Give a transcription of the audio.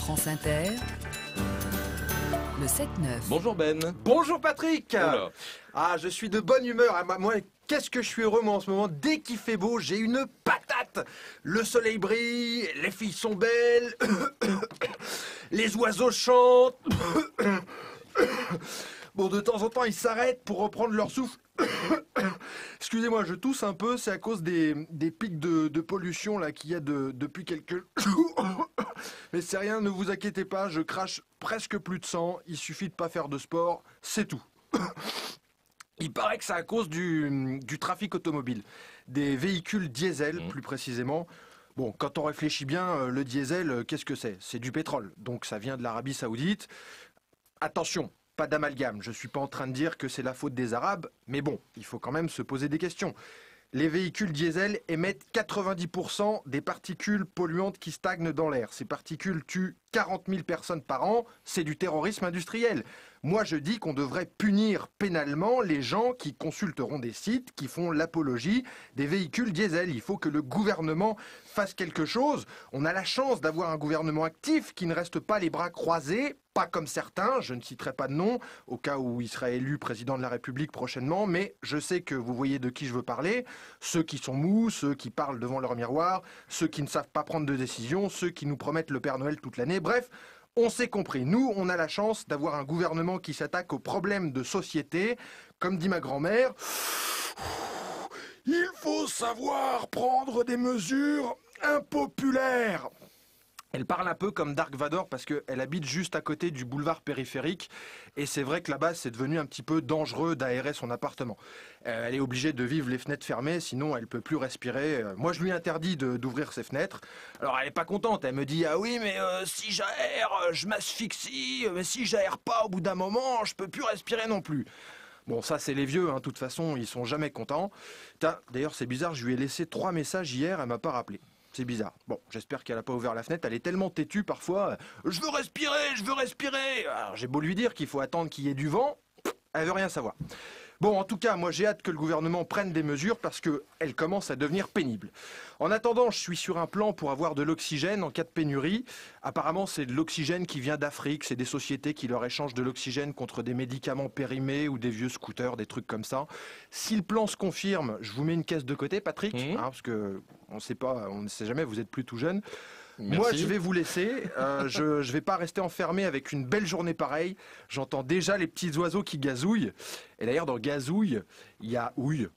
France Inter, le 7-9. Bonjour Ben. Bonjour Patrick. Oula. Ah, je suis de bonne humeur. Ah, moi, qu'est-ce que je suis heureux moi en ce moment. Dès qu'il fait beau, j'ai une patate. Le soleil brille, les filles sont belles, les oiseaux chantent. Bon, de temps en temps, ils s'arrêtent pour reprendre leur souffle. Excusez-moi, je tousse un peu, c'est à cause des pics de pollution là qu'il y a depuis quelques jours. Mais c'est rien, ne vous inquiétez pas, je crache presque plus de sang, il suffit de pas faire de sport, c'est tout. Il paraît que c'est à cause du trafic automobile, des véhicules diesel plus précisément. Bon, quand on réfléchit bien, le diesel, qu'est-ce que c'est? C'est du pétrole, donc ça vient de l'Arabie Saoudite. Attention, pas d'amalgame, je ne suis pas en train de dire que c'est la faute des Arabes, mais bon, il faut quand même se poser des questions. Les véhicules diesel émettent 90% des particules polluantes qui stagnent dans l'air. Ces particules tuent 40 000 personnes par an, c'est du terrorisme industriel. Moi je dis qu'on devrait punir pénalement les gens qui consulteront des sites qui font l'apologie des véhicules diesel. Il faut que le gouvernement fasse quelque chose. On a la chance d'avoir un gouvernement actif qui ne reste pas les bras croisés, pas comme certains, je ne citerai pas de nom, au cas où il sera élu président de la République prochainement, mais je sais que vous voyez de qui je veux parler. Ceux qui sont mous, ceux qui parlent devant leur miroir, ceux qui ne savent pas prendre de décision, ceux qui nous promettent le Père Noël toute l'année, bref. On s'est compris. Nous, on a la chance d'avoir un gouvernement qui s'attaque aux problèmes de société. Comme dit ma grand-mère, il faut savoir prendre des mesures impopulaires. Elle parle un peu comme Dark Vador parce qu'elle habite juste à côté du boulevard périphérique et c'est vrai que là-bas c'est devenu un petit peu dangereux d'aérer son appartement. Elle est obligée de vivre les fenêtres fermées sinon elle peut plus respirer. Moi je lui interdis d'ouvrir ses fenêtres. Alors elle est pas contente, elle me dit ah oui mais si j'aère je m'asphyxie, mais si j'aère pas au bout d'un moment je peux plus respirer non plus. Bon, ça, c'est les vieux, hein. De toute façon, ils sont jamais contents. D'ailleurs, c'est bizarre, je lui ai laissé 3 messages hier, elle m'a pas rappelé. C'est bizarre. Bon, j'espère qu'elle a pas ouvert la fenêtre, elle est tellement têtue parfois. Je veux respirer, je veux respirer. Alors, j'ai beau lui dire qu'il faut attendre qu'il y ait du vent, elle veut rien savoir. Bon, en tout cas, moi j'ai hâte que le gouvernement prenne des mesures parce qu'elle commence à devenir pénible. En attendant, je suis sur un plan pour avoir de l'oxygène en cas de pénurie. Apparemment, c'est de l'oxygène qui vient d'Afrique. C'est des sociétés qui leur échangent de l'oxygène contre des médicaments périmés ou des vieux scooters, des trucs comme ça. Si le plan se confirme, je vous mets une caisse de côté, Patrick, parce que on ne sait jamais, vous êtes plus tout jeune. Merci. Moi, je vais vous laisser. Je vais pas rester enfermé avec une belle journée pareille. J'entends déjà les petits oiseaux qui gazouillent. Et d'ailleurs, dans gazouille, il y a houille.